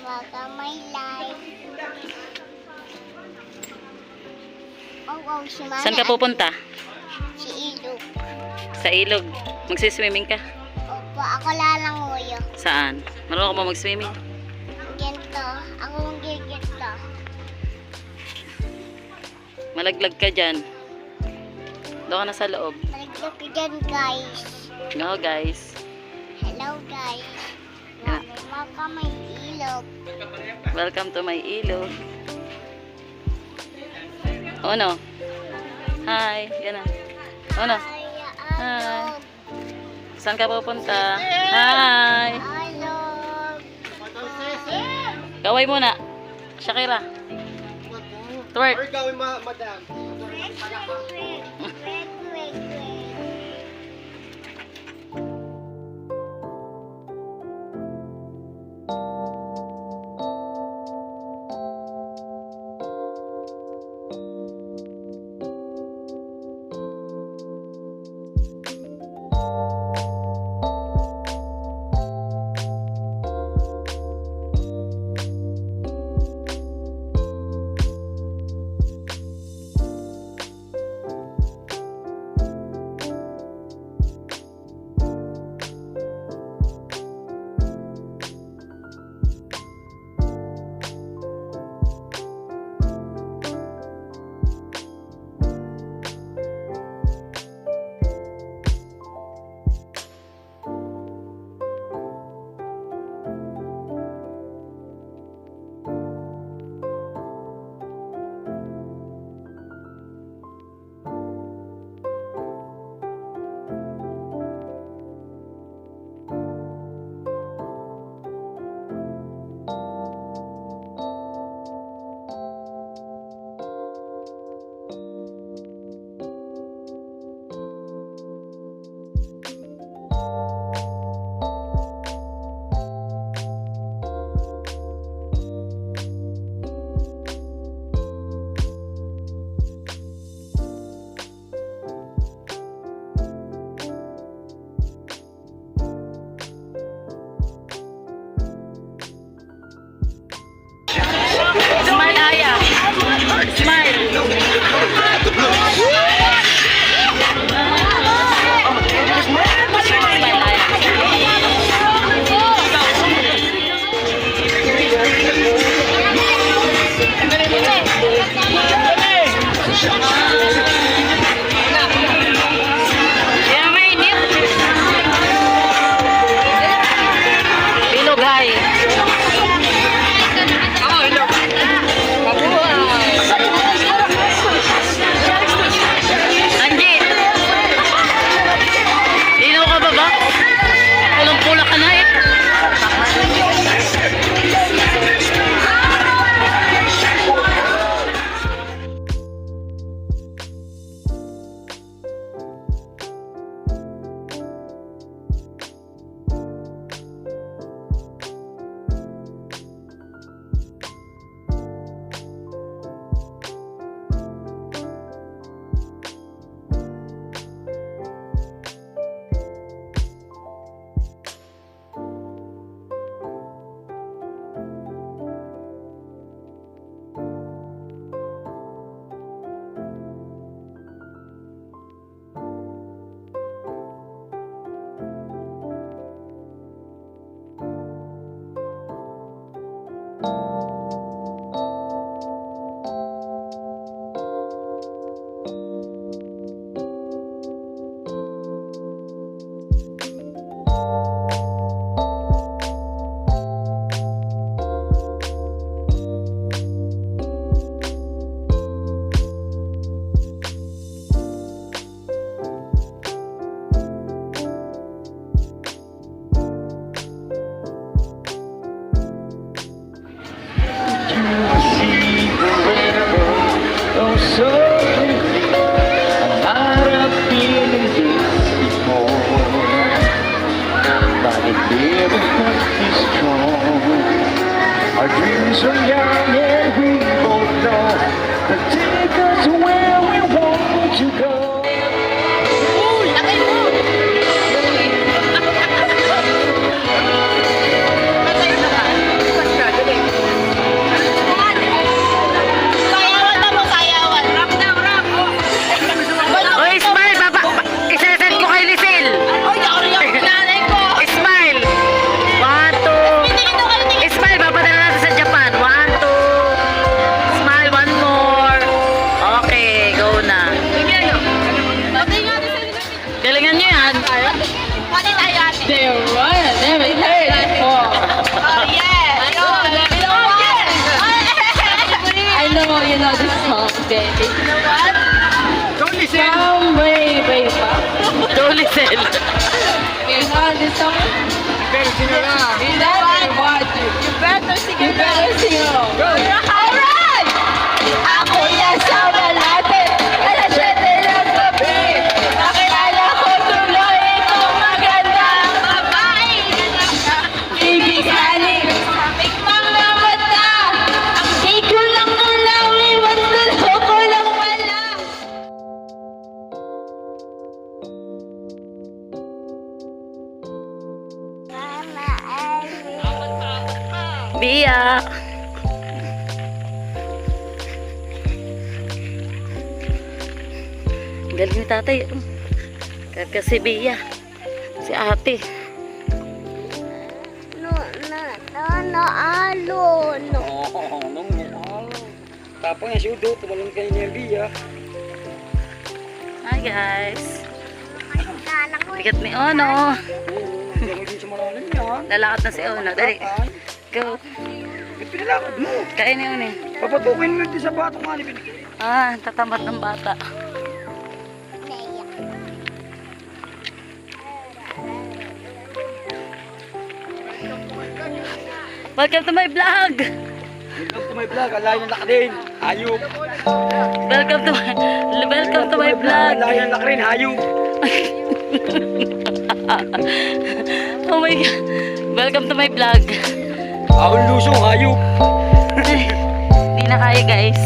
Baka may live. Oh, si Mana. Saan ka pupunta? Si Ilog. Sa ilog. Magsiswimming ka? Opo, ako lalanguyo. Saan? Marunong ka ba mag-swimming? Ganito. Ako ang gigito. Malaglag ka dyan. Doon ka na sa loob. Taligtad ko dyan, guys. Go guys. Hello, guys. Yeah. Baka may ilog. Welcome to my ilog. Oh no. Hi. Ganun. Oh no. Alog. Saan ka pupunta? Hi. Alog. Kaway muna. Shakira. Twerk. Or gawin madam. Smile, Aya. Smile. Smile, Aya. Kaya mainit. Ilog, hay. Anji! Linaw ka ba ba? Pulong-pula ka na eh. Bell. Pero sino na? You better sing it. Alright! Ako nasa Malate, alas 7 ng gabi. Nakilala ko tuloy itong magandang babae. Ibig haling sa pikmang na mata. Ang di ko lang alam, iwan gulo ko lang wala. Mama, I Bia. Galing ni tatay. Kasi Bia. Si ate. alo, no. Oo, nung tapang yan si Udo, tumalong kanina yung biya. Hi guys. Kala ko Bigat ni Ono. Hindi ako din sa malalim yan. Lalakad na si Ono. Dali. Go. Pinalakad mo. Kain na yun eh. Papatukin mo yung sa bato nga ni Pinto. Ah, tatamad ng bata. Leia. Welcome to my vlog. Welcome to my vlog, alayin ng laka din. Hayop. Welcome to my vlog. Alayin ng laka rin, hayop. Oh my god. Welcome to my vlog. Ahon lusong, hayop. Hindi na kaya guys.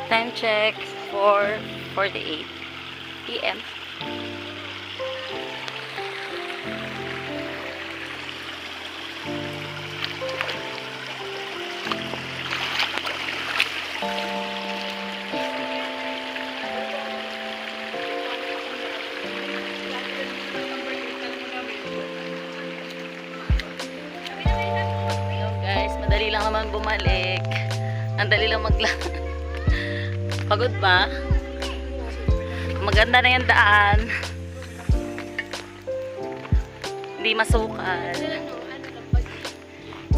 Time check 4:48 PM. Ayun guys, madali lang naman bumalik. Ang dali lang Pagod ba? Maganda na yung daan. Hindi masukal.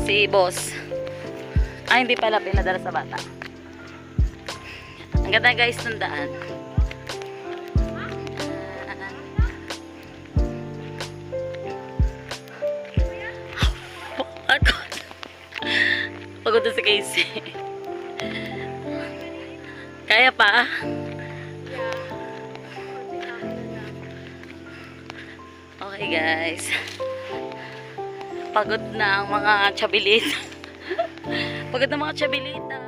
Si boss. Ay, hindi pala. Pinadala sa bata. Ang ganda guys ng daan. Pagod. Pagod na si Casey. Kaya pa? Okay guys. Pagod na ang mga chabilit. Pagod na mga chabilita.